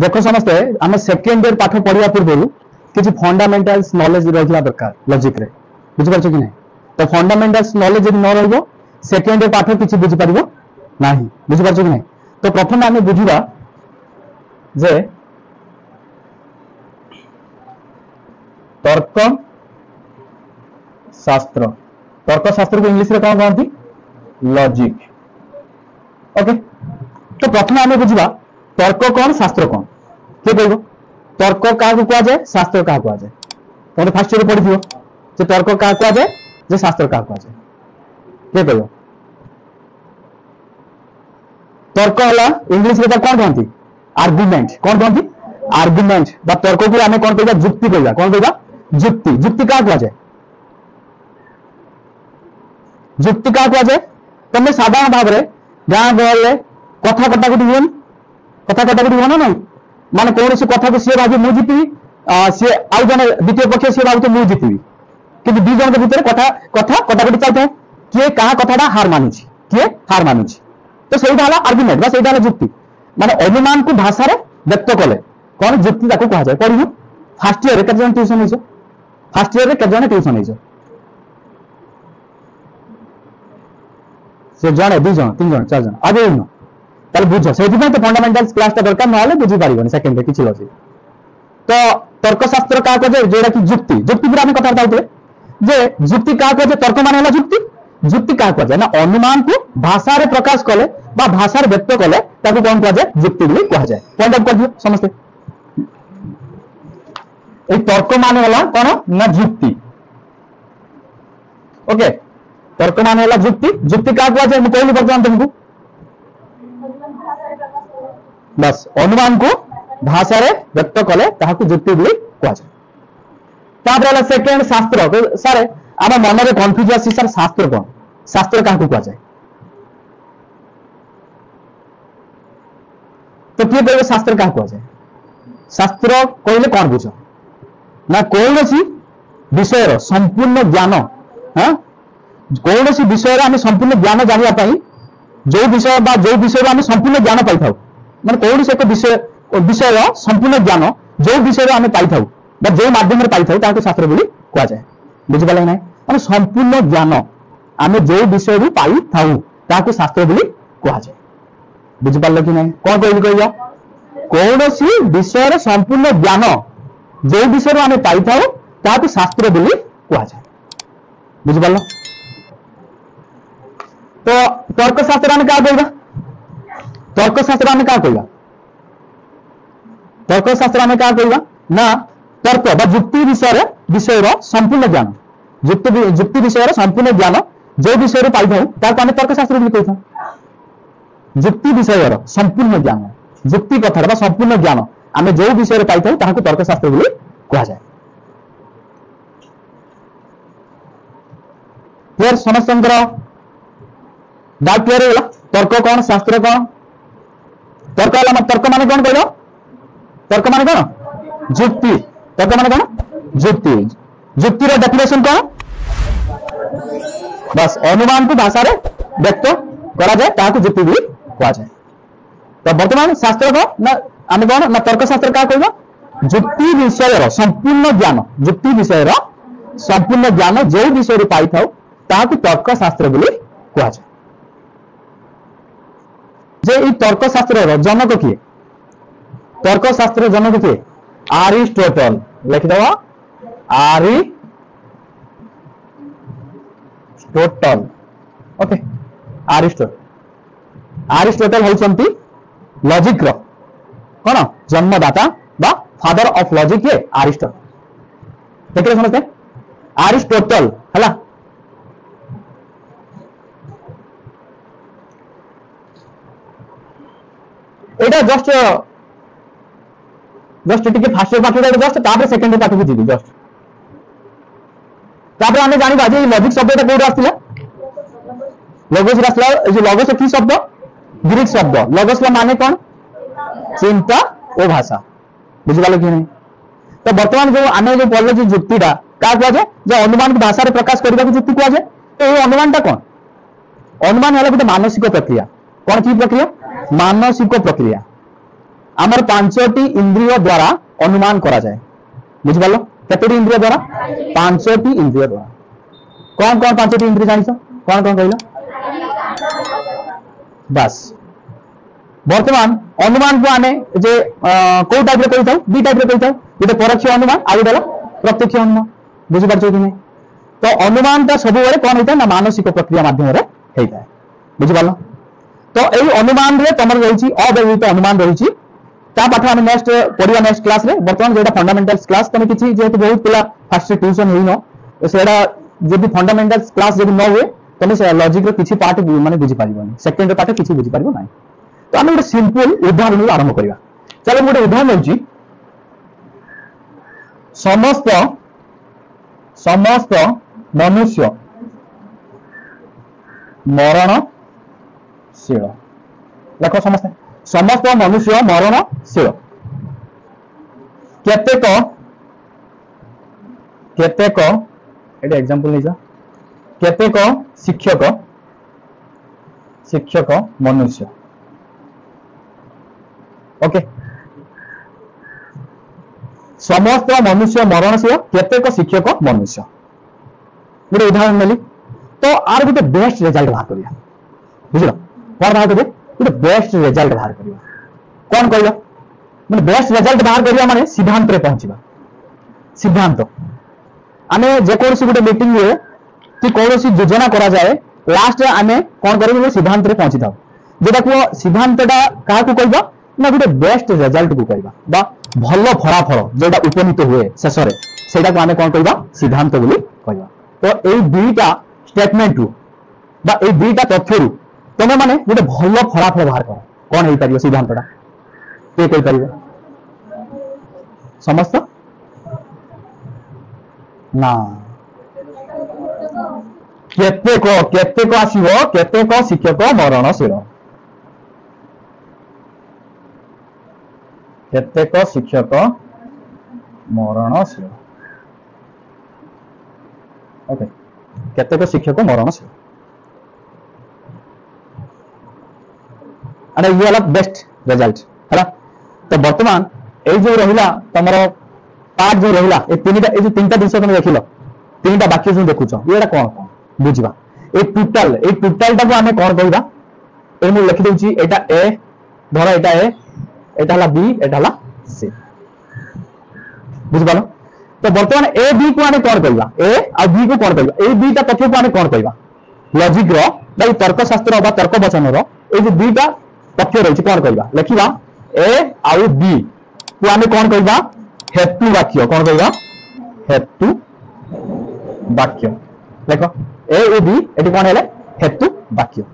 देखो समस्ते आम सेकेंड इयर पाठ पढ़ा पूर्व किसी फंडामेंटल्स नॉलेज रहा दरकार लॉजिक रे बुझिपार कि नहीं तो फंडामेंटल्स नॉलेज यदि न रहिबो सेकेंड इयर पाठ किसी बुझिपार नहीं बुझिपार कि नहीं तो प्रथम आम बुझा जे तर्क शास्त्र को इंग्लिश रे कौन कहती लॉजिक ओके तो प्रथम आम बुझा तर्क कौन शास्त्र कौन किए कह तर्क क्या कह जाए शास्त्र क्या कह जाए तुम फास्ट ईयर पढ़ी जो तर्क क्या कह जाए जो शास्त्र क्या कह जाए किए कह तर्क है इंग्लिश में कौन कहती आर्गुमेंट कौन कहती आर्गुमेंट बा तर्क को आम कौन कह जुक्ति कह कौन कह जुक्ति जुक्ति क्या कह जाए जुक्ति क्या कह जाए तुम साधारण भाव में गाँ गहल कथा कटाकटी हुए कथा कटाकटी हो ना ना माने कौन सी कथा को सी भावी मु जीति सी आउ जन द्वितीय पक्ष सी भावी मु जीति कि दी जन के भीतर कथा कथा कटाकटी चलता है किए कहा कथाटा हार मानुची किए हार मानुची तो सहीटा है आर्गुमेंट बा सहीटा है जुक्ति माने अनुमान को भाषा रे व्यक्त कले कौन जुक्ति ताको कहा जाए पढ़ियो फर्स्ट ईयर केते जन ट्यूशन होइछो फर्स्ट ईयर रे केते जन ट्यूशन होइछो से जण दु जण तीन जण चार जण आगे इन ताले बुझो से तो फंडामेंटल्स क्लास ता दरकार न बुझी पारिबो सेकंड रे किछि लॉजिक तो तर्कशास्त्र का कहे जोड़ा कि जुक्ति जुक्ति पर आम कथा होते जे जुक्ति क्या कहे तर्क मान है जुक्ति जुक्ति क्या कहे ना अनुमान को भाषा रे प्रकाश कले बा भाषा रे व्यक्त कले ताको कौन कह जाए जुक्ति बोली कह जाए पॉइंट आउट कर दियो समझते ए तर्क मान है कौन ना जुक्ति ओके तर्क मान है जुक्ति जुक्ति क्या कह जाए कहली बर्तमान तुमको बस अनुमान को भाषा रे व्यक्त कले ताहाकु जुक्ति बोली कह जाए तापर सेकेंड शास्त्र तो सर आम मन में कन्फ्यूज आसी सर शास्त्र कौन शास्त्र क्या कह जाए तो किए कहे शास्त्र क्या कह जाए शास्त्र कहले कौन बुझ ना कौन सी विषय संपूर्ण ज्ञान हाँ कौन सी विषय आम संपूर्ण ज्ञान जाना जो विषय जो विषय आम संपूर्ण ज्ञान पाई था माने कौन से एक विषय संपूर्ण ज्ञान जो विषय आम पाई था जो माध्यम पाई था शास्त्र बोली कह जाए बुझिपारे ना माने संपूर्ण ज्ञान आम जो विषय भी पाई था शास्त्र बोली कह जाए बुझिपार कि नहीं कौन कहली कह कौन सी विषय संपूर्ण ज्ञान जो विषय आम पाई था शास्त्र बोली कह जाए बुझिपार तो तर्कशास्त्र आम क्या कहवा तर्कशास्त्र आम क्या कहवा तर्कशास्त्र आम क्या कहवा ना तर्क बा जुक्ति विषय संपूर्ण ज्ञान जुक्ति विषय संपूर्ण ज्ञान जो विषय पाई था आम तर्कशास्त्र भी कही जुक्ति विषय संपूर्ण ज्ञान जुक्ति कथा संपूर्ण ज्ञान आम जो विषय पाई था तर्कशास्त्र बोली कह जाए फिर समस्त डाउट क्लियर हो तर्क कौन शास्त्र कौन तर्क माने कौन कहलो तर्क माने कौन जुक्ति तर्क माने कौन जुक्ति जुक्तिर डेफिनेशन कौन बस अनुमान को भाषा रे व्यक्त करा जाए ताकू जुक्ति भी कहा जाए तो वर्तमान शास्त्र को ना आम कौन ना तर्कशास्त्र क्या कहबो जुक्ति विषय संपूर्ण ज्ञान जुक्ति विषय संपूर्ण ज्ञान जो विषय पाई था तर्कशास्त्र बोली कहा जाए जे ई तर्कशास्त्र जनक किए तर्कशास्त्र जनक किए आरिस्टोटल लिखिद आरिस्टोटल ओके आरिस्टोटल होती लॉजिक रो कौन जन्मदाता बा फादर ऑफ लॉजिक किए आरिस्टोटल देखिए समझते आरिस्टोटल है एटा जस्ट जस्ट टिके फास्ट पाठ जस्ट तापर सेकंड पाठ को जीवी जस्ट तापर आमे जानिबा जे लॉजिक शब्दटा कोड आस्तिला लगोस आस्तिला ए जे लगोस की शब्द ग्रीक शब्द लगोस ला माने कोन चिंता ओ भाषा बुझिपाल कि नहीं तो बर्तमान जो आम जो पढ़ले जो जुक्तिटा क्या कहुए जो अनुमान को भाषा प्रकाश करने को जुक्ति कहुए तो ये अनुमानटा कौन अनुमान है गोटे मानसिक प्रक्रिया कौन की प्रक्रिया मानसिक प्रक्रिया आमर 5टी इंद्रिय द्वारा अनुमान करा जाए बुझिपाल केतोटी इंद्रिय द्वारा 5टी इंद्रिय द्वारा कौन कौन 5टी इंद्रिय जानिछ कौन कौन कहला बस वर्तमान अनुमान को आने जे को टाइप रे कहि दी टाइप रे कहि गोटे परोक्ष अनुमान आ गोटे प्रत्यक्ष अनुमान बुझि पारछो कि नहीं तो अनुमानटा सब बेले कौन होता है ना मानसिक प्रक्रिया माध्यम रे होता है बुझिपाल तो यही अनुमान रे तमर रही अव्यवहित अनुमान रही पाठ आम नेक्स्ट पढ़िया नेक्स्ट क्लास रे बर्तमान जो फंडामेंटल्स क्लास तुम किसी जेहेतु बहुत पिला फास्ट ट्यूशन हो सेटा जब फंडामेंटल्स क्लास जब न हुए तुम से लॉजिक रो किसी पार्ट माने बुझी पारिबोनी सेकंड पार्ट किसी बुझी पारिबो नाही तो आम गोटे सिंपल उदाहरण आरंभ करवा चलो गोटे उदाहरण होची समस्त समस्त मनुष्य मरणशील देख समस्त समस्त मनुष्य मरणशील केतेक केतेक एटा एग्जांपल नहीं जा केतेक शिक्षक शिक्षक मनुष्य ओके समस्त मनुष्य मरणशील केतेक शिक्षक मनुष्य गोटे उदाहरण नेली तो आर गोटे बेस्ट रिजल्ट बाहर करिया बुझलो कौन बाहर करिया गोटे बेस्ट रिजल्ट बाहर करिया कौन कहला माने बेस्ट रिजल्ट बाहर करिया माने सिद्धांत रे पहुंचीबा सिद्धांत आमे जे कोनसी गोटे मीटिंग रे कि कोनसी योजना करा जाए लास्ट आमे कोन करबो सिद्धांत रे पहुंची थाओ जेटा को सिद्धांतटा काहा को कहबा ना गोटे बेस्ट रिजल्ट को कहबा बा भलो फलाफल जेटा उपनीत हुए शेष रे सेटा को आमे कोन कहबा सिद्धांत बोली कहबा तो एई दुईटा स्टेटमेंट रु बा एई दुईटा तथ्य रु तमे माने गोटे भलो फलाफल बाहर कर कोन हेई परियो सिद्धांतटा के कहि परियो समस्त ना केतेक केतेक आसीबो केतेक शिक्षक मरणशील केतेक शिक्षक मरणशील ओके केतेक शिक्षक मरणशील अरे ये वाला बेस्ट रिजल्ट है तो वर्तमान ए जो रहिला तमरो पार्ट जो रहिला ए तीनटा दिवस तुम देखिलो तीनटा वाक्य जो देखुछ एटा कोन कोन बुझिबा ए टोटल टा को आमे कोन कहबा ए मु लिखि दउची एटा ए धर एटा ए एटा हला बी एटा हला सी बुझिबालो तो वर्तमान ए बी को आमे कोन कहबा ए आ बी को कोन कहबा ए बी ता तथ्य को आमे कोन कहबा लॉजिक रो बाई तर्क शास्त्र बा तर्क वचन रो ए जो बीटा तथ्य रही कोन कहबा लिखिबा ए आउ बी को आमे कोन कहबा हेतु वाक्य कोन कहबा हेतु वाक्य देखो ए ओ बी एटी कोन हेले हेतु वाक्य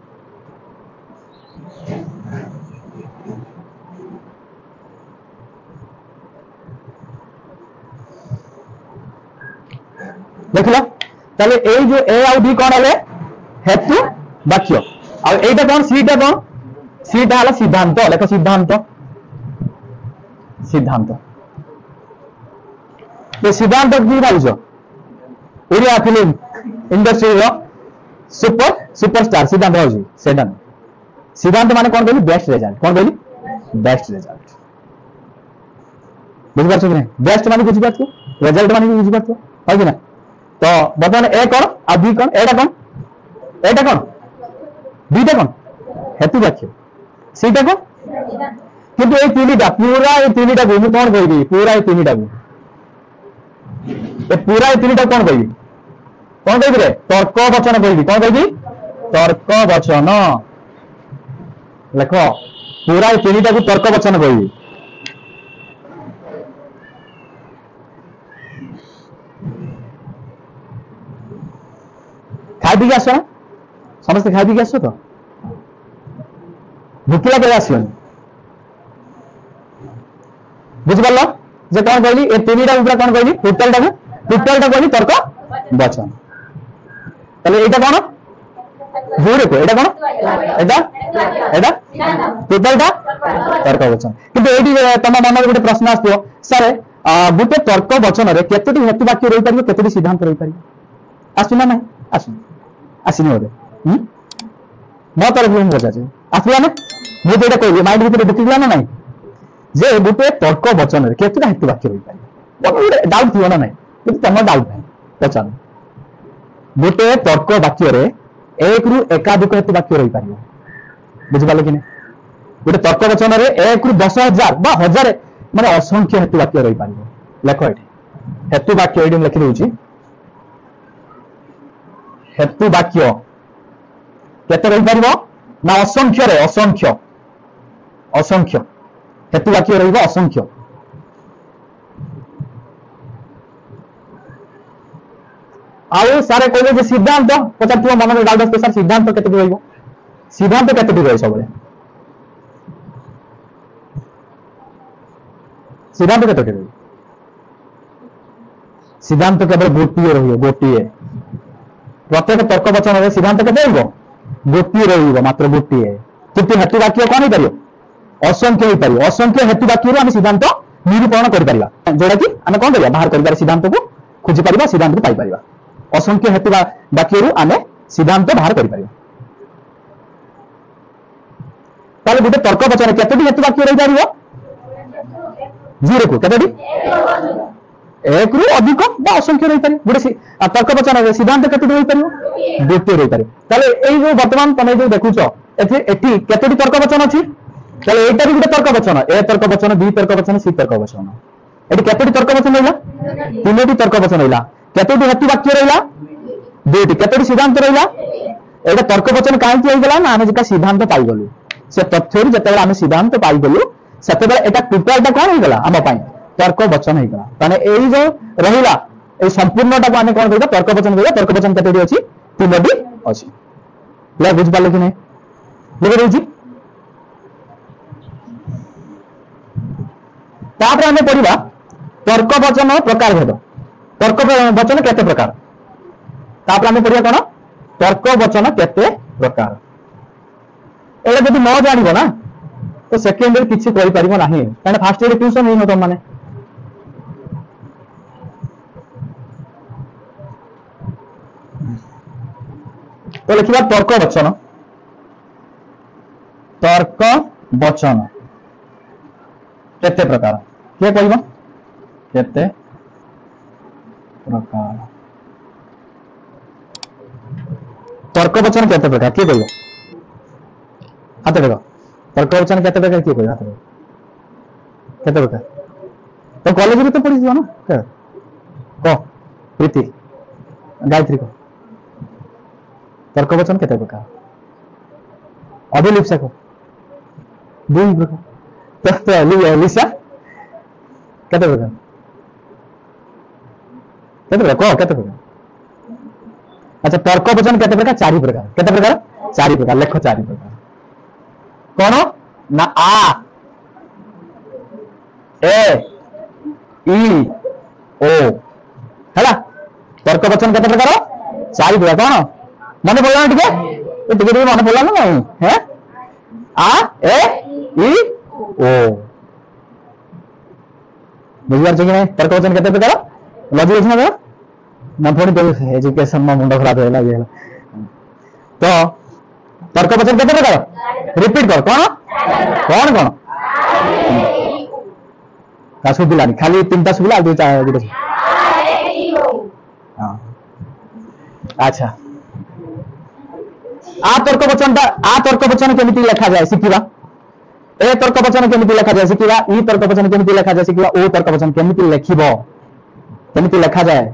देखला ताले ए जो ए आउ बी कोन हेले हेतु वाक्य आ एटा कोन सीटा हला सिद्धांत लेखो सिद्धांत सिद्धांत तो सिद्धांत की भावुछ ओडिया फिल्म इंडस्ट्री रो सुपरस्टार सिद्धांत होजी सेटा सिद्धांत माने कोन कहली बेस्ट रिजल्ट कोन कहली बेस्ट रिजल्ट बुझ पाछो कि नहीं बेस्ट माने बुझ पाछो रिजल्ट माने बुझ पाछो है कि ना तो बर्तमान ए कोन आ बी कोन एटा कोन बीटा कोन हेतु वाक्य सीटा कोन किंतु ए तीनटा पूरा ए तीनटा को मु कोन कहबी पूरा ए तीनटा को ए पूरा ए तीनटा कोन कहबी रे तर्क वचन कहबी कोन कहबी तर्क वचन देखो पूरा ए तीनटा को तर्क वचन कहबी खाई पी आस समस्त खाई पी आस तो भुकिला के आसन बुझिपाल जे कौन कहली ए तीनटा ऊपर कौन कहली टोटल टा कहली तर्क वचन तले एटा कोन भूरे को एटा कोन एटा एटा टोटलटा तर्क वचन किंतु एटी तम मन गोटे प्रश्न आसो सर गोटे तर्क वचन रे केतोटी हेतु वाक्य रही पारिबो केतोटी सिद्धांत रही पारिबो आसु ना नहीं आसु आसिनी बोले मो तरफ मु पचाचे आसला ना मु जेटा कहली माइंड भीतर ढुकिला ना नहीं जे गोटे तर्क वचन रे केतोटा हेतु वाक्य रही पारिबो गोटे डाउट थियो ना नहीं किंतु तम डाउट नहीं पचान गोटे तर्क वाक्य रे एक रु एकाधिक हेतु वाक्य रही पारिबो बुझि पाले कि नहीं गोटे तर्क वचन रे 1 रु 10,000 बा 1000 माने असंख्य हेतु वाक्य रही पारिबो लेखो एठी हेतु वाक्य एडी लिखि देउची हेतु वाक्य केते रही पारिबो ना असंख्य रे असंख्य असंख्य हेतु वाक्य रहिबो असंख्य आउ सारे कहले जे सिद्धांत पचार मन में डाउट आछे सर सिद्धांत केते रहिबो सिद्धांत केते रही सबले सिद्धांत केते रही सिद्धांत केवल गोटिए रहिबो गोटिए प्रत्येक तर्क वचन रे सिद्धांत केते रहिबो गोटिए रहिबो मात्र गोटिए किंतु हेतु वाक्य कोन पारियो असंख्य हो पारियो असंख्य हेतु वाक्य रो हम सिद्धांत निरूपण कर परिबा जोडा कि हम कोन करिया बाहर करिबार सिद्धांत को खोजि परिबा सिद्धांत को पाई परिबा असंख्य हेतु वाक्य रो हम सिद्धांत बाहर कर परिबा ताले गुटे तर्क वचन केतोटी हेतु वाक्य रही पारिबो जीरो को केतोटी एक रु अधिक बा असंख्य रही पारे गुटे तर्क वचन रे सिद्धांत केतोटी रही पारिबो गोटे रही पारे ताले एई जो वर्तमान तमे जो देखुचो एठी केतोटी तर्क वचन अछि ताले एटा भी गुटे तर्क वचन ए तर्क वचन बी तर्क वचन सी तर्क वचन एठी केतोटी तर्क वचन रहिला तीनोटी तर्क वचन रहिला केतोटी हेतु वाक्य रहिला दुईटी केतोटी सिद्धांत रहिला एटा तर्क वचन काहे कि गला ना हम जेका सिद्धांत पाई गलु से तथ्य जते हम सिद्धांत पाई गलु सेते बेला एटा टोटलटा कोन हो गला हम पाई तर्क वचन हो गला माने एई जो रहिला ए संपूर्णटा को हम कोन कहबा तर्क वचन केतोटी अछि तीनोटी अछि ले बुझ पाले कि नै लेके रहउची तापर हम पढिबा तर्क वचन प्रकार भेद तर्क वचन केते प्रकार तापर हम पढिबा कोन तर्क वचन केते प्रकार एला जदि न जानिबो ना तो सेकेंड रे किछि कहि परिबो नाही काने फर्स्ट रे ट्यूशन नै होतो माने तो लिखिबा तर्क वचन केते प्रकार के कहबो केते प्रकार तर्क वचन केते प्रकार के कहबो हाथ देखो तर्क वचन केते प्रकार के कहबो हाथ देखो केते प्रकार तो कॉलेज रे तो पढ़ी जियो ना को प्रीति गायत्री को तर्क वचन केते प्रकार अभिलिप्सा को दुई प्रकार तो लिसा केते प्रकार केते प्रकार अच्छा तर्क वचन केते प्रकार चारि प्रकार लेख चारि प्रकार कौन ना आ ए ई ओ हैला तर्क वचन केते प्रकार चारि प्रकार कौन मन पड़ला टिके मन पड़ला ना नहीं है आ ए ई ओ बुझियार छै कि नहीं तर्क वचन केते प्रकार लॉजिक अछि ना मन थोड़ी तो एजुकेशन में मुंडा खराब होला ये तो तर्क वचन केते प्रकार रिपीट कर कौन कौन का सुबिलानी खाली तीनटा सुबिला दुई चार दुटा हां अच्छा आ तर्क वचन केमिति लिखा जाय सिकिबा ए तर्क वचन केमिति लिखा जाय सिकिबा ई तर्क वचन केमिति लिखा जाय सिकिबा ओ तर्क वचन केमिति लिखिबो केमिति लिखा जाय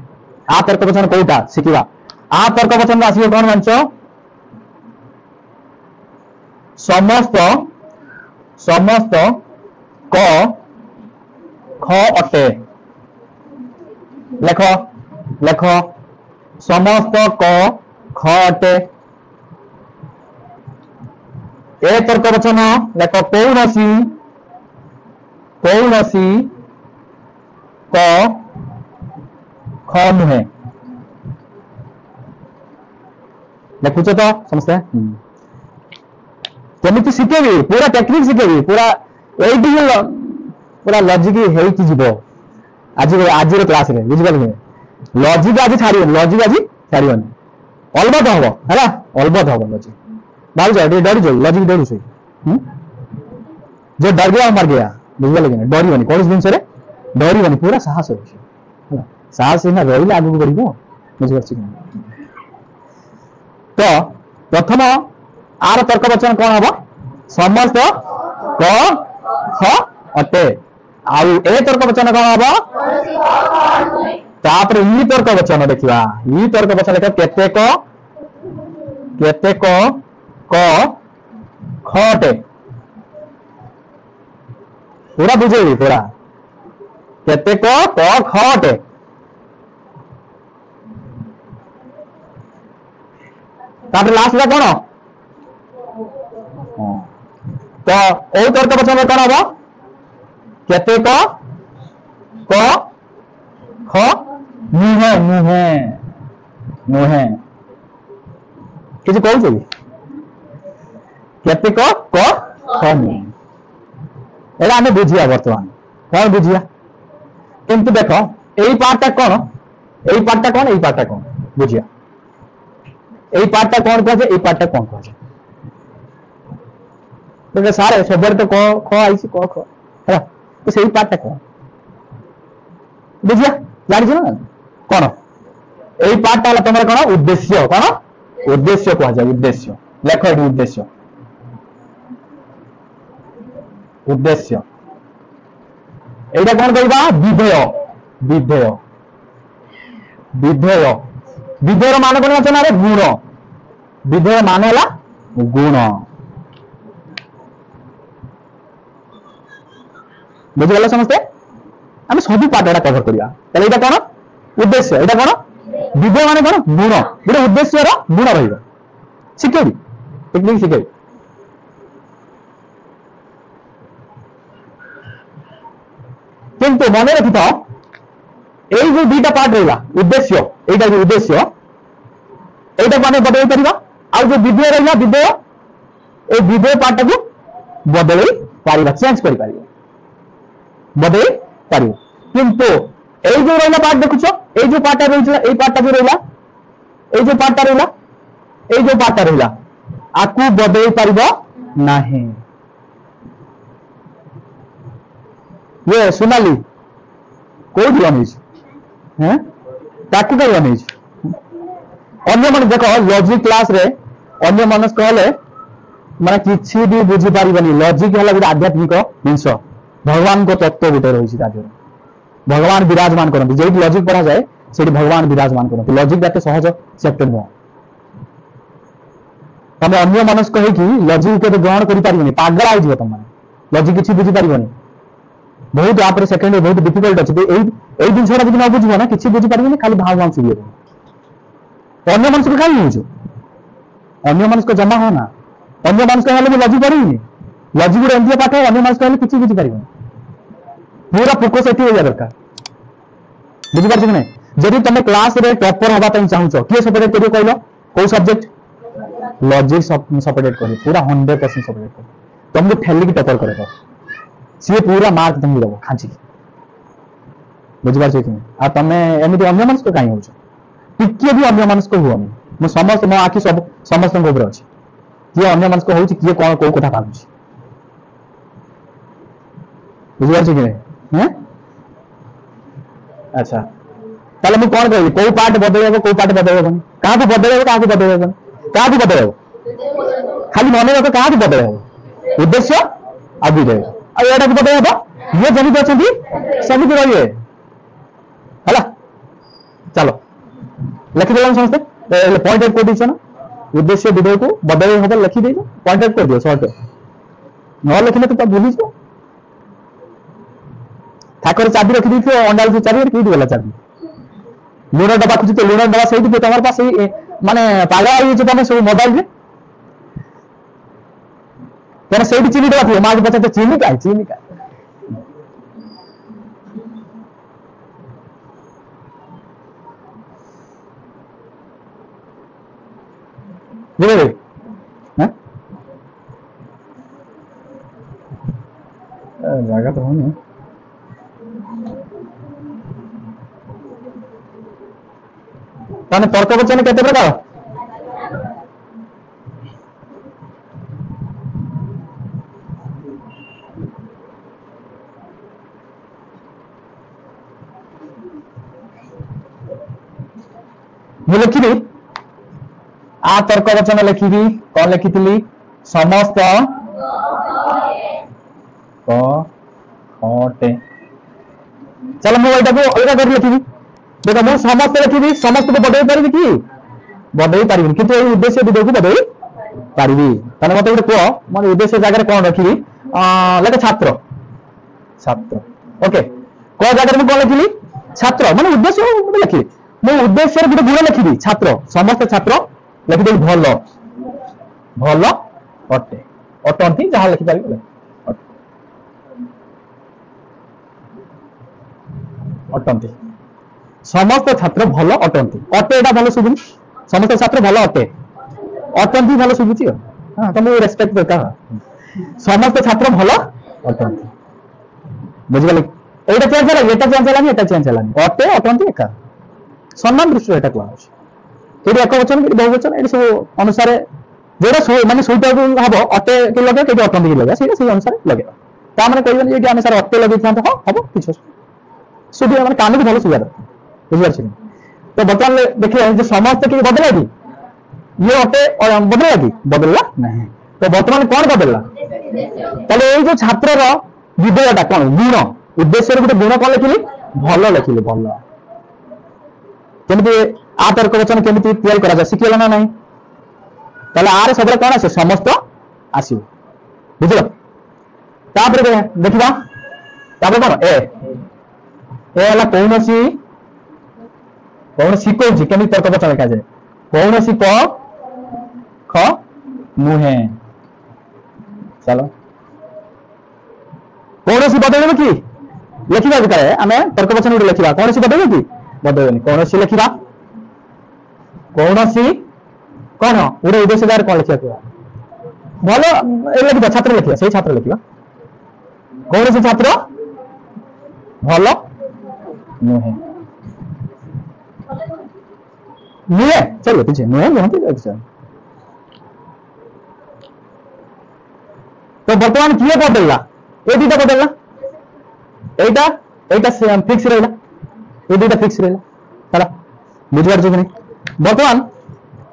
आ तर्क वचन कोटा सिकिबा आ तर्क वचन आसीबो कोन मानचो समस्त क ख अटे लेख समस्त क ख अटे ए तर्क वचन लेख कौनसी क ख नुहे लिखुच तो समस्ते केमिति शिखेबी पूरा टेक्निक शिखेबी पूरा एइटी पूरा लॉजिक हेई कि जीवो आज आज क्लास रे बुझि पाले लॉजिक आज छाड़ियो लॉजिक आज छाड़ियोनी अलबत हबो हैला अलबत हबो लॉजिक भाग जा डर जो लॉजिक डर से जो डर गया मर गया बुझ पाले कि डरियोनी कोन दिन से डरियोनी पूरा साहस हो साहस ना रहिले आगु बढ़िबो बुझि परछि तो प्रथम आर तर्क वचन कौन हम समस्त क ख अटे आउ ए तर्क वचन कौन हम तापर ई तर्क वचन देखिबा ई तर्क वचन लेखा केतेक केतेक क ख अटे पूरा बुझेबी पूरा केतेक क ख अटे तापर लास्ट ला कौन तो ओ तर्क वचन कौन हम केतेक क ख नुहे नुहे नुहे किसी कहू कि केतेक क ख नुहे एटा आम बुझिया बर्तमान कौन बुझिया किंतु देख यही पार्टा कौन यही पार्टा कौन यही पार्टा कौन बुझिया यही पार्टा कौन कह जाए पार्टा कौन कह जाए तो सारे सब तो क ख आई क ख है तो सही पार्टा कौन बुझिया जान ना कौन यही पार्टा तुम कौन उद्देश्य कौन उद्देश्य कह जाए उद्देश्य लेख ये उद्देश्य उद्देश्य एटा कौन कहबा विधेय विधेय विधेय विधेयर मान कौन अच्छा ना गुण विधेय मान है गुण बुझीगल समस्ते आम सब पार्टा कभर करिया ताले एटा कौन उद्देश्य एटा कौन विधेय मान कौन गुण गोटे उद्देश्य गुण रहिबो शिखेबी टेक्निक शिखेबी किंतु मन रखि था এই যে দুইটা পার্ট রইলা উদ্দেশ্য এইটা যে উদ্দেশ্য এইটাকে আমি বদলাই পারিবা আর যে বিধেয় রইলা বিধেয় এই বিধেয় পার্টটাকে বদলাই পারিবা চেঞ্জ করি পারিবা বদলাই পারিবা কিন্তু এই যে রইলা পার্ট দেখুছো এই যে পার্টটা রইছে এই পার্টটা যে রইলা এই যে পার্টটা রইলা এই যে পার্টটা রইলা আকু বদলাই পারিবা नाही ये सोनाली कोई बनी हैं ताकू कहीं बनी अन्य मन देख लॉजिक क्लास रे अन्य मनस कहले माने किछि भी बुझी पारिबनी लॉजिक हला गोटे आध्यात्मिक जिंस भगवान को तत्व गोटे रही राज्य भगवान विराजमान करते जो लॉजिक पढ़ा जाए से भगवान विराजमान करते लॉजिक बात सहज चैप्टर नुह तुम अन्य मनस कही लॉजिक के ग्रहण कर पारिबनी पागल हो तुम लॉजिक किछि बुझी पारिबनी बहुत आप सेकेंड बहुत डिफिकल्ट अच्छे यही जिनसा जो न बुझ ना किसी बुझी पारे खाली भाव भाव सीखे अन्य मनुष्य को कहीं बुझु अन्य मनुष्य को जमा हो ना अन्य मनुष्य कहले लॉजिक पढ़ी लॉजिक गोटे एमती पाठ अन्य मनुष्य कहले किसी बुझी पारे पूरा फोकस ये हो दरकार बुझीपार कि नहीं जब तुम क्लास रे टॉपर हवा चाहूच किए सपोर्ट कर कहल कौ सब्जेक्ट लॉजिक सपोर्ट कर पूरा 100% सपोर्ट कर तुमको ठेलिक टॉपर कर सी पूरा मार्क तुम दब खाँची बुझीपार कि आ तुम एमती अन्य मनुष्य कहीं हो टिके भी अन्य मनुष्य हुए मुझे समस्त मो आखि सब समस्त उपर अच्छी किए अन्य मनुष्य हो किए कौन कौ कथा भावुँ बुझीपार कि नहीं अच्छा ताले मुझे कौन कह कौ पार्ट बदल कौ पार्ट बदल क्या बदल क्या बदल क्या बदल खाली मन रख क्या बदल उद्देश्य आ विधेय आटा को बदल ये जमी अच्छा सेमती रही है चलो लिखिदे समस्ते पॉइंट आउट कर दीच ना उद्देश्य विधेय को बदल हम लिखिदे पॉइंट आउट कर दियो सर्ट न लिखिले तो भूली ठाकुर चाबी रखी दी अंडाल चाबी कई गला चाबी लुण डबा खुजी तो लुण डबा सही तुम पास माने पागल तुम सब मोबाइल में तेना से चीनी डबा थी माँ पचाते चीनी का बुझे ଜାଗା ତ ହଉନି। ତାହେଲେ ତର୍କ ବଚନ କେତେ ପ୍ରକାର? ମୁଁ ଲେଖିବି आ तर्क वचन लिखी कौन लिखी समस्त कटे। चलो मुझे अलग कर लिखी देख मुझे समस्त लिखी समस्त को बढ़े पारि कि बढ़े पारि कि उद्देश्य विधेय को बढ़े पारि मतलब मत गोटे कह मैं उद्देश्य जगह कौन रखी लगे छात्र छात्र ओके कौ जगह मुझे कौन लिखी छात्र मैंने उद्देश्य लिखी मो उद्देश्य गोटे गुण लिखी छात्र समस्त छात्र लिखिदेवी भल भल अटे अटंती जहाँ लिखिपारे अटंती समस्त छात्र भल अटंती अटे एटा भल शुभुनी समस्त छात्र भल अटे अटंती भल शुभुची हाँ तुम रेस्पेक्ट दरकार समस्त छात्र भल अटंती बुझिगले एटा चेंज होला एटा चेंज होला एटा चेंज होला अटे अटंती एका सम्मान दृष्टि एटा क्लास ये एक वचन कि बहुवचन ये सब अनुसार जो मानने सुइटेबल हम अटे के लगे कि अटंती के लगे से अनुसार लगे ता मैंने कहबे ये आम सार अटे लगे हाँ हम किसी सुबह मैंने कान को भल सुविधा बुझिपार तो बर्तमान देखिए जो समस्त कि बदला कि ये अटे बदला कि बदलला नहीं तो बर्तमान कौन बदलला ताले ये जो छात्र विधेयटा कौन गुण उद्देश्य गोटे गुण कौन लिखिली भल लिखिली भल केमती आ तर्क वचन केमती तैयार करा जाए शिखिल ना नहीं ताले आर सब कौन आसे समस्त आसो बुझल तापर देखा तापर कौन ए कौन शिखौची केमी तर्क वचन लिखा जाए कौन सी क ख नुहे चलो कौन सी बदल कि लिखा दरकार आम तर्क वचन गोटे लिखा कौन सी बदल कि बदलनी कौन सी लिखा कौन सी कौन गोटे उद्देश्य द्वारा कौन लिखा भल लिखा छात्र लिखा से छात्र लिखा कौन सी छात्र भल नुहे नुहे चलो पीछे नुहे तो बर्तमान किए बदलला ये दुटा बदलला एटा एटा फिक्स रहा ये दुटा फिक्स रहा बुझे नहीं बर्तमान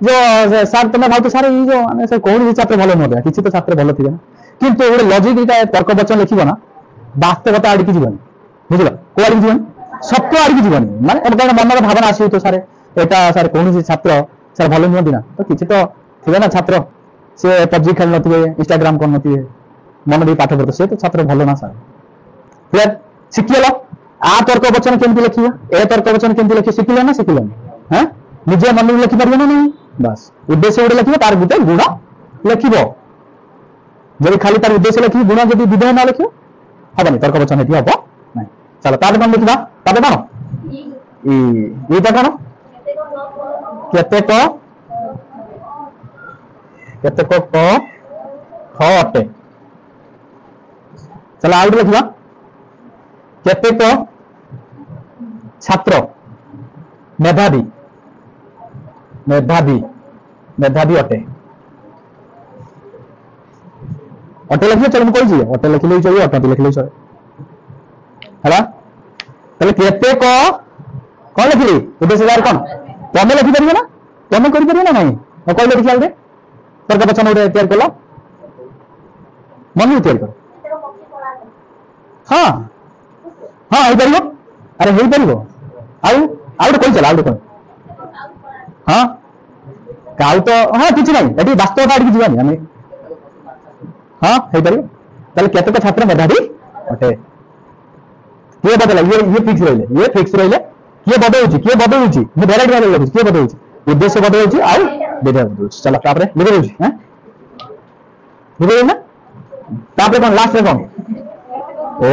जो सर तुम भाव सर ये जो कौन छात्र भल नुह किसी तो छात्र भल थी ना कितु गोटे लजिक तर्क वचन लिखब ना वास्तवता आड़की जीवन बुझल कौ आड़की जीवन सत्य आड़की जीवन माने मनर भावना आस तो सर एटा सर कौन छात्र सर भल नुहति ना तो किसी तो थे ना छात्र सी पबजी खेल थे इंस्टाग्राम कर मन दे पाठ पढ़ते से तो छात्र भल ना सर क्लियर शिखिल आ तर्क वचन केमती लिखा ए तर्क वचन केमती लिखे शिखिल ना शिखिल हाँ निजे मन लिखिपार ना नहीं बस उद्देश्य गोटे लिखे तार गोटे गुण लिख जब खाली तार उद्देश्य लिखी गुण जब विधेय ना लिख हेनी तर्क वचन ये हम ना चलो तार कौन लिखा तार कौन कौन केतेक केतेक क ख अटे चलो आउट लिखा केतेक छात्र मेधावी मेधावी मेधावी अटे अटे लिखे चलो मुझे कही अटे लिखिले चलिए अटे लिखिले चले है केतेक कौन लिखिली उद्देश्य कौन तुम लिखिपार ना तुम कर ना नहीं कहले देखिए आगे तर्क वचन गोटे तैयार कल मन तैयार कर हाँ हाँ हो पार अरे हो पार आउ कही चल आउ हाँ काउ तो हाँ किसी ना ये वास्तवता आड़की जीवानी आम हाँ हो पार केतेक छात्र मेधावी अटे किए बदला ये फिक्स रही किए बदल किए बदल भेराइटी बदल लगे किए बदल उद्देश्य बदल आउ विधेय बदल चलो तापर लिखि दूसरी हाँ लिखि ना तापर कौन लास्ट में कौन ओ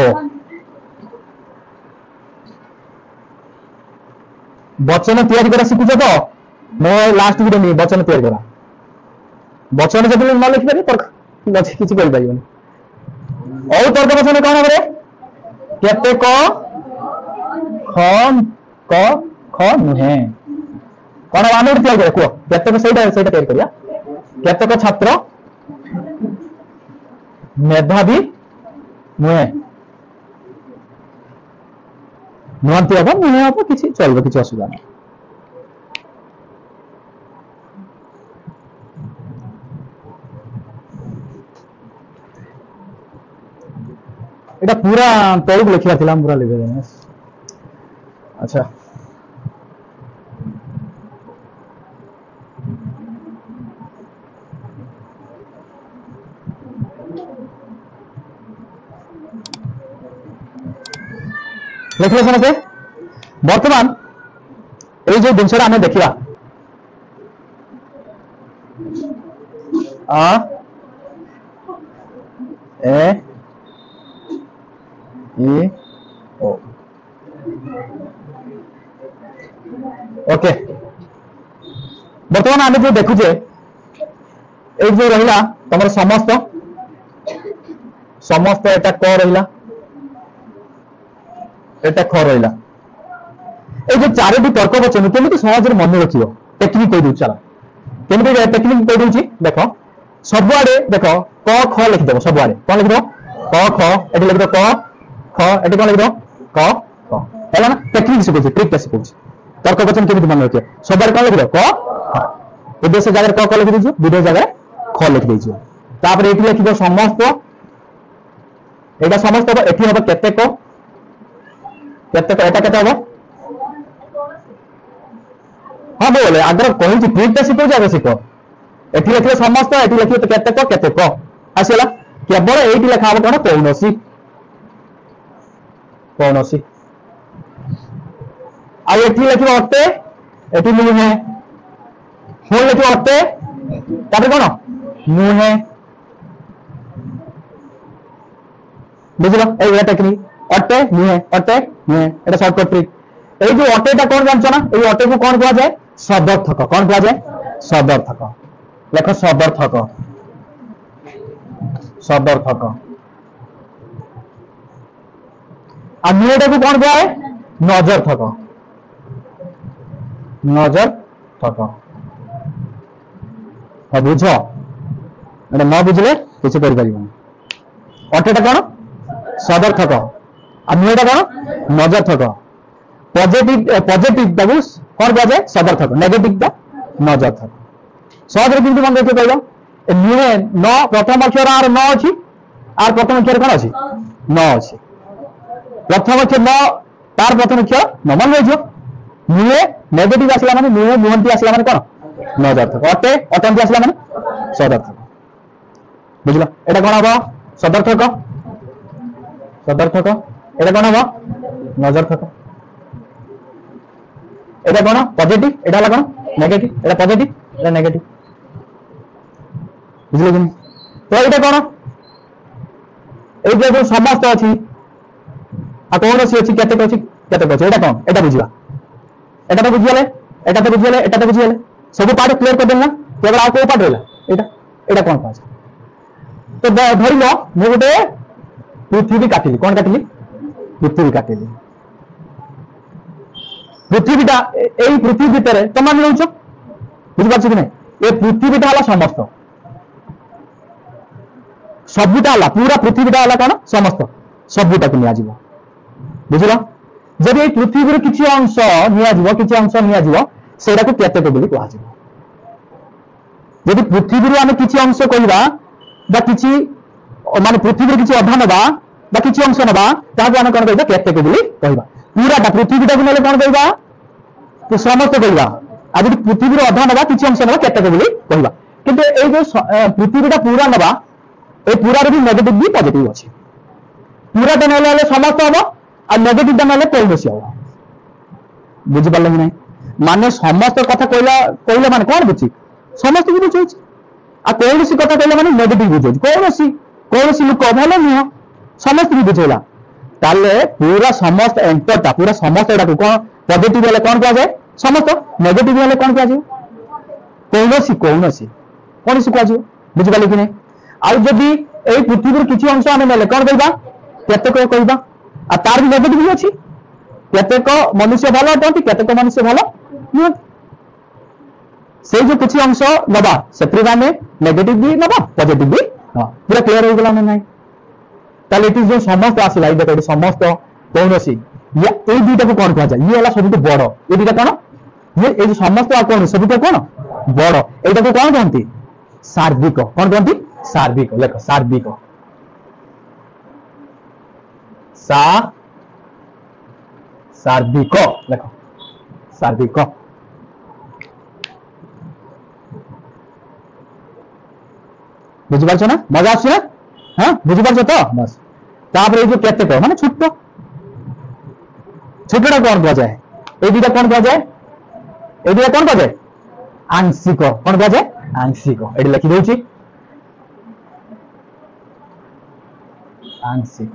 वचन तैयारी करा शिखुच तो मो लास्ट गुटे नहीं वचन तैयारी करा वचन जब न लिखिपारे तर्क किसी कर तर्क वचन कौन हम केतेक ख क ख नुहे कौन आम गोटे तैयार कह केतेक से तैयार करिया केतेक छात्र मेधावी नुहे नुहति हम नुहे हम किसी चलो किसी असुविधा ना এটা পুরা তলক লিখিয়া ছিলাম পুরা লিখে দেন আচ্ছা লিখলে সমস্তে বর্তমান এই যে জিনিসটা আমি দেখিবা আ এ E O ओके बर्तमान आम जो देखुचे ये जो रहा तुम समस्त समस्त एटा क रहा एटा ख रहा ये जो चारोटी तर्क वचन केमी सहज मन रख टेक्निक कही दूँ चलो केमी टेक्निक कही दूसरी देख सबुआड़े देख क ख लिखिदेव सबुआड़े कौन लिखिदेव क ख ये लिखिदेव क ख ये कौन लिखिदेव क ख है ना टेक्निक शिखुची ट्रिक शिखुची तर्क वचन केमी मन रखिए सबुआड़े कौन लिखिदेव क ख उद्देश्य जगह क लिखि दीजिए विदेश जगह ख लिखि दीजिए तापर ये लिखिदेव समस्त एटा समस्त हम एठी हम केतेक केतेक एटा केते हम हाँ बोले आगर कही ट्रिक शिखो आगे शिख एठी लिखिले समस्त एठी लिखिले केतेक केतेक आसला केवल एठी लिखा हम कौन कौनसी कौनसी आ एठी लिखिबो अटे एठी नुहे हो लिखिबो अटे तापर कौन नुहे बुझल ए टेक्निक अटे नुहे एटा शॉर्टकट ट्रिक ए जो अटेटा कौन जानछ ना ए अटे को कौन कहा जाए सदर्थक कौन कहा जाए सदर्थक लेख सदर्थक सदर्थक आ नुहेटा को कौन कहा है नजरथक नजरथक हाँ बुझ एटा न बुझले किसी कर पारिबनी अटेटा कौन सदर्थक आ नुहेटा कौन नजरथक पॉजिटिव ताकू कौन कहा जाए सदर्थक नेगेटिव टा नजरथक सहज किंतु मन रखिए कहल नुहे न प्रथम अक्षर आर न अच्छी आर प्रथम अक्षर कौन अच्छी न अच्छी प्रथम अक्षर न तार प्रथम अक्षर न मन रही नुहे नेगेटिव आसला माने नुहे नुहंती आसला माने कौन नजरथक अटे अटंती आसला माने सदर्थक बुझल एटा कौन हम सदर्थक सदर्थक एटा कौन हम नजरथक এটা কোন পজিটিভ এটা হলো কোন নেগেটিভ এটা পজিটিভ এটা নেগেটিভ বুঝলে কি তো এটা কোন এই যে সমস্ত আছে আর কোন আছে কেতে আছে এটা কোন এটা বুঝিবা এটা তো বুঝিয়ালে এটা তো বুঝিয়ালে এটা তো বুঝিয়ালে সব পার্ট ক্লিয়ার করে দেন না কেবল আর কোন পার্ট রইলা এটা এটা কোন পার্ট তো ধরিল মু গোটে পৃথিবী কাটিলি কোন কাটিলি পৃথিবী কাটিলি पृथ्वीटा यही पृथ्वी भितर तुम रोच बुझिपार कि नहीं ये पृथ्वीटा है समस्त सबुटा है पूरा पृथ्वीटा है कौन समस्त सबुटा को नियाजिव बुझल जब ये पृथ्वी किसी अंश नियाजिव किसी अंश नियाजिव सेटा को केतेक बोली कह जदि पृथ्वी आम किसी अंश कहवा किसी माने पृथ्वी किसी अधा नवा किसी अंश नवा ताकू आम कौन कहवा केतेक बोली कहवा पूराटा पृथ्वीटा को ना कौन कहवा तो समस्त कहवा आज पृथ्वी अधा नवा किसी अंश नवा केतेक बोली कहवा किंतु ए जो पृथ्वीटा पूरा नवा ए पूरा भी नेगेटिव भी पॉजिटिव अच्छी पूराटा ना समस्त हम और नेगेटिवटा ना कौनसी हम बुझिपारे कि नहीं माने समस्त कथा कहला माने कौन बुझी समस्त भी बुझे आ कौन कथा कहला माने नेगेटिव बुझे कौन लोक भल नुह समस्त भी बुझेला ताले पूरा समस्त एंटरटा पूरा समस्त एटा कौन पॉजिटिव वाले कौन कहा जाए समस्त नेगेटिव वाले कौन कहा जाए कौनसी कौनसी कौनसी कहा जाए बुझिपारे कि नहीं आ जदि ए पृथ्वी किसी अंश आम नेले कौन कहबा केतेक कहबा आ तार भी नेगेटिव भी अछि केतेक मनुष्य भलो अटंती केतेक मनुष्य भलो नुह से जो कुछ अंश नबा से आम नेगेटिव भी नबा पॉजिटिव भी पूरा क्लियर हो गला ना ताले इट इज जो समस्त आसिला देखो समस्त कौन सी ये ए दुईटा को कौन कहा जाए ये वाला सबुठ बड़ ये दुईटा कौन ये समस्त आ कौन सबुठ कौन बड़ एटा को कौन कहती सार्विक कौन कहती सार्विक लेख सार्विक सार्विक लेख सार्विक बुझिपारछ ना मजा आछे ना हाँ बुझिपारछ तो बस तापर जो केतेक माने छोट छोटा कौन कह जाए ए दुटा कौन कह जाए ए दुटा कौन कह जाए आंशिक कौन कह जाए आंशिक एटी लिखि देउछि आंशिक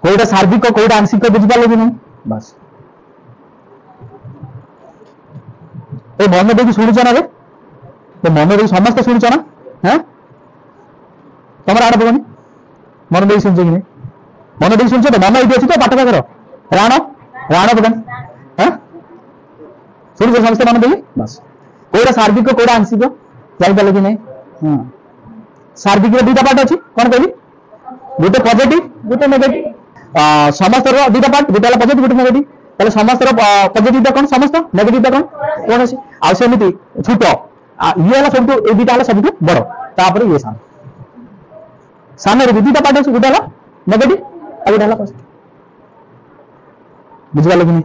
कोईटा सार्विक कोईटा आंशिक बुझिपारले कि नहीं बस ए मन देखि शुणुछ ना रे तो मन देखि समस्त शुणुछ ना हाँ तमर आड़ पकनी मन देखि शुणुछ कि नहीं मन देखि शुणुछ तो मन ये अच्छी तो पाठ पाखर राण राण पकन हाँ शुणुछ समस्त मन देखि बस कोईटा सार्विक कोईटा आंशिक जाइपारे कि नहीं हाँ सार्विक दुईटा पार्ट अच्छी कौन कहली गोटे पॉजिटिव गोटे नेगेटिव समस्त दुईटा पार्ट गोटे पॉजिटिव गोटे नेगेटिव ताले समस्त पॉजिटिव कौन समस्त नेगेटिव कौन कौन अच्छी आ सेमती छोट ये वाला सब ए दुईटा सब बड़ तापर ये सान सान दुईटा पार्ट अच्छी गोटे नेगेटिव आ गोटे पॉजिटिव बुझिपारे कि नहीं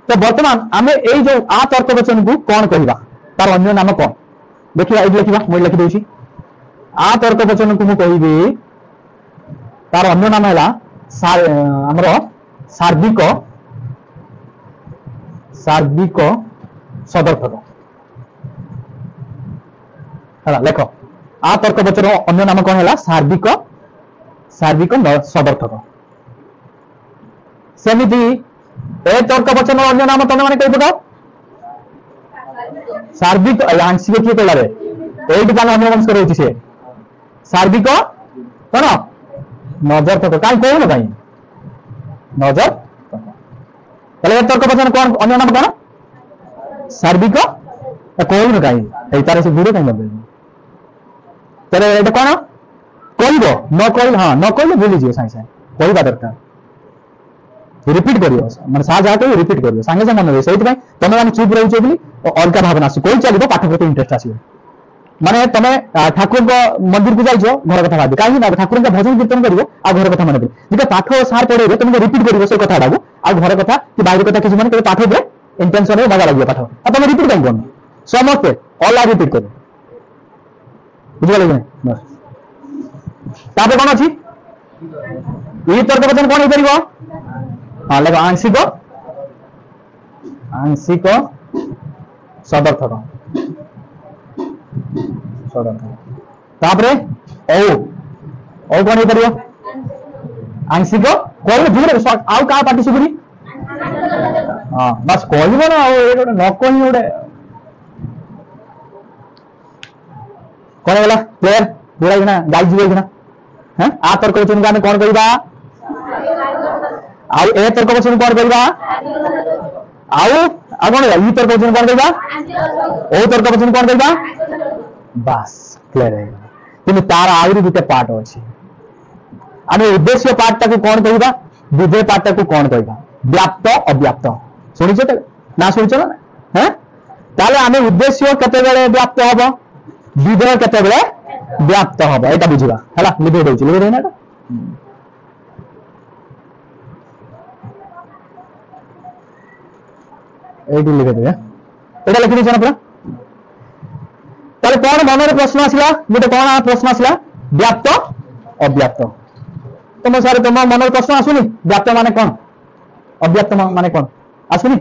तो बर्तमान आम ये जो आ तर्क वचन को कौन कहवा तार अन्य नाम कौन देखिए ये लिखा मुझे लिखि दूसरी आ तर्क वचन को मुझे कहि तार अन्य नाम है आमर सार्विक सार्विक सदर्थक है लेख आ तर्क वचन अन्य नाम कौन है सार्विक सार्विक सदर्थक सेमिति ए तर्क वचन अन्य नाम तुम मैंने कही पकाओ सार्विक आंशिक किए कहला रे एट पान अन्य वंश रही से सार्विक कौन नजर तक कहीं कौन कहीं नजर पहले तर्क वचन कौन अन्य नाम कौन सार्विक कौन कहीं तार से गुड़ कहीं लगे तेरे ये कौन कह न कह हाँ न कहले भूलीजी सागे सागे कहवा दरकार रिपीट कर मैं साहब जहाँ कह रिपीट कर सागे सागे मन से तुम मैंने चुप रोचे बोली अलग भावना आस कोई चलो पाठ प्रति इंटरेस्ट आस माने तुम ठाकुर मंदिर को जाइज घर कथा भाव कहीं ठाकुर का भजन कीर्तन कर घर कथा मन जो पाठ सार पढ़े तुमको रिपीट कर से कथा घर कथा कि बाहर कथा किसी मैंने पाठ पे इंटेंशन मजा लगे पाठ तुम रिपीट कहीं कर समस्ते अल्लाह रिपीट कर बुझे कौन अच्छी ये तर्क वचन कौन हो पार हाँ लेख आंशिक आंशिक सदर्थक तापरे ओ कौन हो पार आंशिक कह धीरे आउ क्या पार्टी सुबुरी हाँ बस कह ना न कही गोटे कौन है प्लेयर बुढ़ा कि गाई जीव कि आ तर्क वचन को आम कौन कहवा आउ ए तर्क वचन कौन कहवा आउ कौन ई तर्क वचन कौन कहवा ओ तर्क वचन कौन कहवा बस क्लियर है कि तार आउरी गोटे पार्ट अच्छी आम उद्देश्य पार्ट टाक कौन कहवा विधेय पार्ट टाक कौन कहवा व्याप्त अव्याप्त शुणिच ना शुणिच ना हाँ ताले आम उद्देश्य केते व्याप्त हम विधेय केते व्याप्त हम यहाँ बुझा है लिखे दे लिखे देना ये लिखे दे यहाँ लिखी देना पूरा ताले कौन मन प्रश्न आसला गोटे कौन प्रश्न आसला व्याप्त अव्याप्त तुम सर तुम मन प्रश्न आसुनी व्याप्त माने कौन अव्याप्त माने कौन आसुनी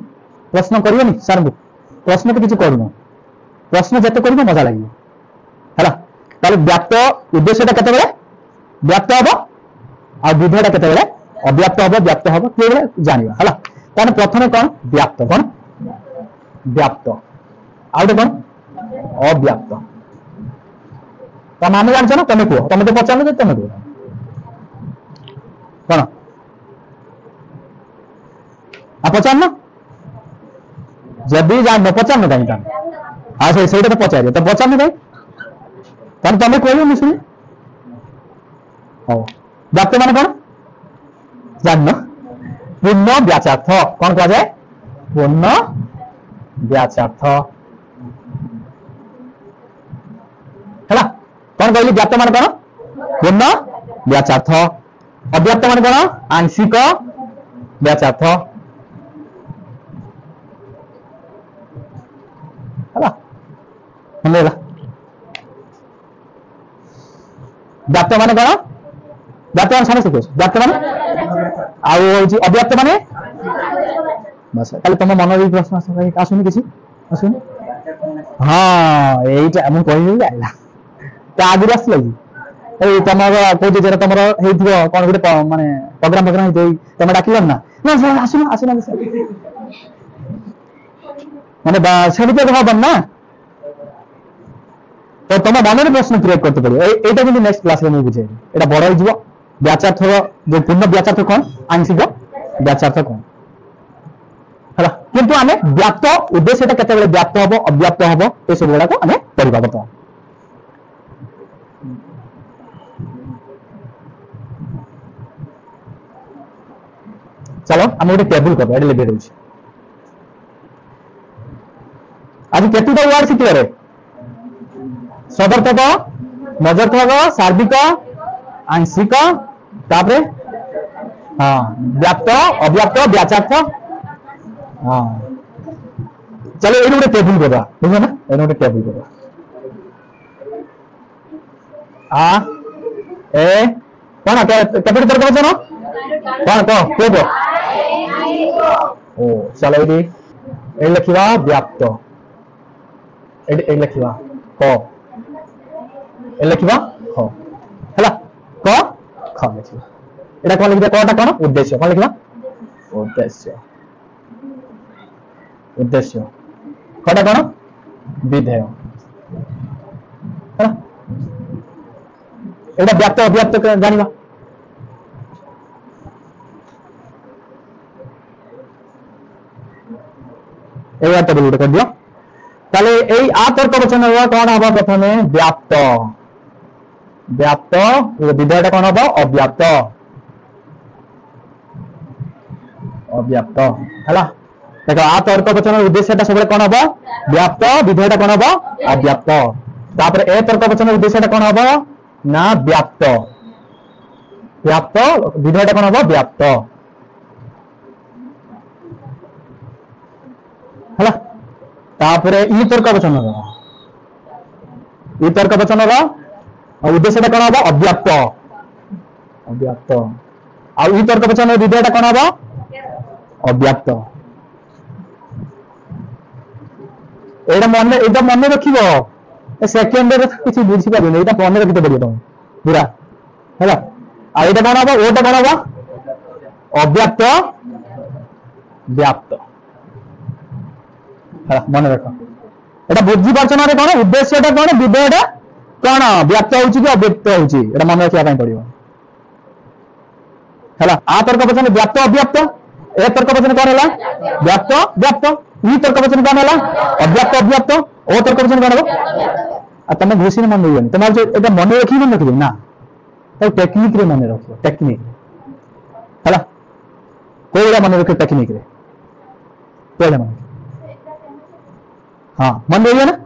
प्रश्न करियोनी सर को प्रश्न तो किसी करूँ प्रश्न जिते कर मजा लगे है ताले व्याप्त उद्देश्य केते व्याप्त हम आ विधेयटा केते अव्याप्त हम व्याप्त हम किए जाना है ताने प्रथम कौन व्याप्त कौन व्याप्त आउटे कौन अव्याप्त ତମେ ଆମେ ଜାଣିଛ ନା ତମେ କୁହ ତମେ ତ ପଚାରିଲ ଯେ ତମେ କୁହ କଣ ପଚାର ନା ଯଦି ଜାଣିନ ପଚାର ନା କାହିଁକି ତାହେଲେ ସେଇଟା ତ ପଚାରିବ ତ ପଚାରନି କାହିଁ ତାହେଲେ ତମେ କହିବ ମୁଁ ଶୁଣି ହଉ ବ୍ୟାପ୍ତ ମାନେ କଣ ଜାଣିନ ପୂର୍ଣ୍ଣ ବ୍ୟାଚାର୍ଥ କଣ କୁହାଯାଏ ପୂର୍ଣ୍ଣ ବ୍ୟାଚାର୍ଥ ହେଲା କଣ କହିଲି ବ୍ୟାପ୍ତ ମାନେ କଣ ପୂର୍ଣ୍ଣ ବ୍ୟାଚାର୍ଥ ଅବ୍ୟାପ୍ତ ମାନେ କଣ ଆଂଶିକ ବ୍ୟାଚାର୍ଥ ହେଲା ହେଲା ବ୍ୟାପ୍ତ ମାନେ କଣ ବ୍ୟାପ୍ତ ମାନେ ସମସ୍ତେ କହୁଛି ବ୍ୟାପ୍ତ ମାନେ ଆଉ ହଉଛି ଅବ୍ୟାପ୍ତ ମାନେ बस ताले तुम मन भी प्रश्न आसुनी किसी आसुनी हाँ यहीटा मुझे कहली आइला तो आगुरी आसला कि तुम कौन जरा तुम कौन गोटे माने प्रोग्राम प्रोग्राम तुम डाक ना आसुना आसुना माने सेमती हम ना तो तुम मन में प्रश्न क्रिएट करते पड़ो यहाँ कि नेक्स्ट क्लास में बुझे यहाँ बड़ हो व्याचार्थ जो पूर्ण व्याचार्थ कौन आंशिक व्याचार्थ कौन है किंतु आम व्याप्त उद्देश्य केते व्याप्त हम अव्याप्त हम ये सब गुड़ा को आम पढ़ा बर्तमान चलो आम गोटे टेबुल कर लिखे दूसरी आज केतुटा वार्ड शिखे सदर्थक मजर्थक सार्विक आंशिक तापरे हाँ व्याप्त अव्याप्त व्याचार्थ हाँ चलो ये गोटे टेबुल करवा बुझे ना ये गोटे टेबुल करवा आ ए कौन केते तर्क बचन कौन कह को ओ चलो ये लिखा व्याप्त ये लिखा क ये लिखा ख है क ख लिखा এটা কোন লিখবা কটা কোন উদ্দেশ্য কোন লিখবা উদ্দেশ্য উদ্দেশ্য কটা কোন বিধেয় হ্যাঁ এটা ব্যাপ্ত অব্যাপ্ত জানিবা এইটা টেবিল করে দিও তাহলে এই আতর্ক বচনের কোন হবে প্রথমে ব্যাপ্ত ব্যাপ্ত বিধেয়টা কোন হবে অব্যাপ্ত अव्याप्त है देख आ तर्क वचन उद्देश्य सब कौन हम व्याप्त विधेयटा कौन हम अव्याप्त तापर ए तर्क वचन उद्देश्य कौन हम ना व्याप्त व्याप्त विधेयटा कौन हम व्याप्त है तापर ई तर्क वचन उद्देश्य कौन हम अव्याप्त अव्याप्त आ ई तर्क वचन विधेयटा कौन हम अव्याप्त एटा मन रखिबो सेकेंड रे किछि बुझी पाबो एटा मन रखिते पड़ियो तुम पूरा हैला आ एटा कोन हबो ओटा कोन हबो अव्याप्त व्याप्त हैला मन रखो एटा बुझी पाछन रे कोन उद्देश्यटा कोन विधेयटा कोन व्याप्त होउची कि अव्याप्त होउची एटा मन रखिया पई पड़ियो हैला आ तर्क वचन व्याप्त अव्याप्त ए तर्क वचन कौन है व्याप्त व्याप्त ई तर्क वचन कौन है अव्याप्त अव्याप्त ओ तर्क वचन कौन है तुम घुसी मन रही तुम जो मन रखी मन रखी ना तो टेक्निक रे मन रख टेक्निक है कोई मन रख टेक्निक रे कोई मन हाँ मन रही ना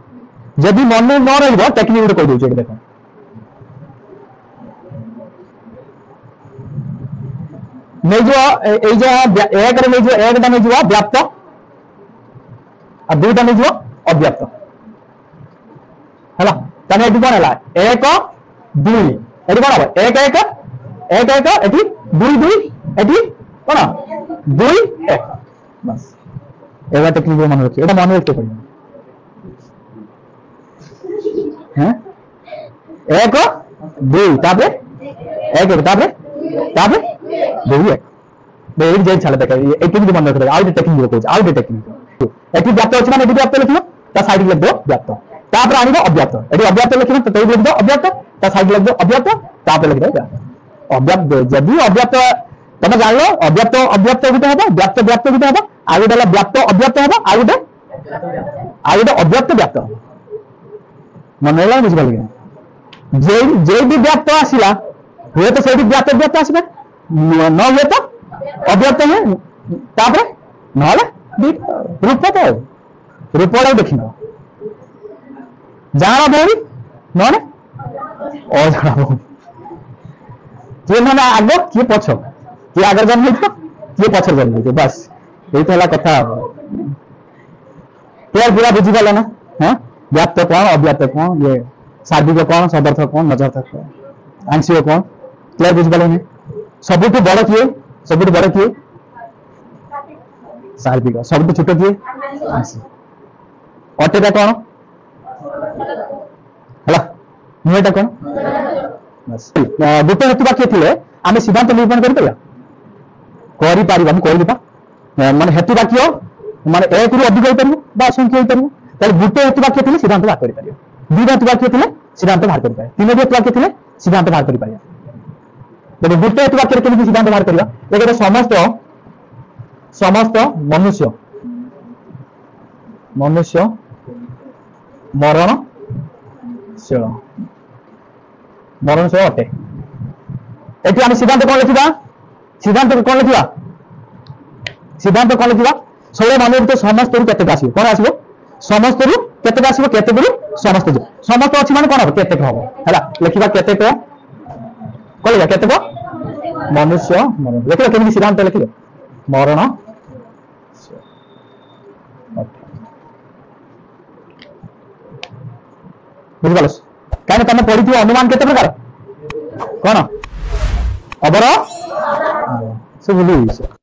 जदि मन न रही टेक्निक कह दूसरे देख नहीं जो एक नहीं जो एकटा नहीं जो व्याप्त और दुईटा नहीं जो अव्याप्त है ताने एटी कौन है एक दुई एटी कौन हम एक एक एक एक एटी दुई दुई एटी कौन दुई एक बस एवं टेक्निक मन रखिए एटा मन रखते पड़े हैं एक दुई तापरे एक एक तापरे तापरे दुई एक एक जे छाले देख ए टेक्निक मन रखते आउट टेक्निक को आउट टेक्निक एटी व्याप्त अछि माने एटी व्याप्त लिखियो ता साइड लिख दो व्याप्त तापर आनिबो अव्यक्त एटी अव्यक्त लिखिबो तो लिख दो अव्यक्त ता साइड लिख दो अव्यक्त तापर लिख दो अव्यक्त जदि अव्यक्त तमे जान लो अव्यक्त अव्यक्त गुटे हबो व्यक्त व्यक्त गुटे हबो आ गुटे व्यक्त अव्यक्त हबो आ गुटे अव्यक्त व्यक्त मन होला बुझ पाले जे जे भी व्यक्त आसिला हुए तो सेठी व्यक्त व्यक्त आसीबे न हुए तो अव्यक्त है तापर नहले रूप तो रूपड़ा देखिन जाना भौरी नहले अजाना भौरी किए ना आग किए पछ किए आगे जन्म किए पछर जन्म बस ये तो कथा क्लियर पूरा बुझी पाल ना हाँ व्याप्त कौन अव्याप्त कौन ये सार्विक कौन सदर्थ कौन नजर्थ कौन आंशिक कौन क्लियर बुझी पाल सबुठ बड़ किए सबुठ बड़ किए सार्विक सबुठ छोट किए आंशिक अटेटा कौन है नुहेटा कौन गोटे हेतु वाक्य थे आम सिद्धांत निरूपण कर माने हेतु वाक्य माने एक रु अधिक हो असंख्य हो गोटे हेतु वाक्य थे सिद्धांत बाहर कर दुई हेतु वाक्य थे सिद्धांत बाहर कर तीन हेतु वाक्य थे सिद्धांत बाहर कर गोटे हेतु वाक्य केମିତି सिद्धांत बाहर करबा देखो समस्त समस्त मनुष्य मनुष्य मरणशील मरणशील अटे एटी आम सिद्धांत कौन लिखा सिद्धांत कौन लिखा सिद्धांत कौन लिखा षोल मानव तो समस्त केते आसो कौन आसो समस्त केते आसो केते समस्त समस्त अच्छी मान कौन हम केते हम है लिखा केते कौन लिखा केते मनुष्य मरण लिख केमी सिद्धांत लिख मरण बुझिपाल कहीं तुम पढ़ी अनुमान केते प्रकार कौन अबर से भूली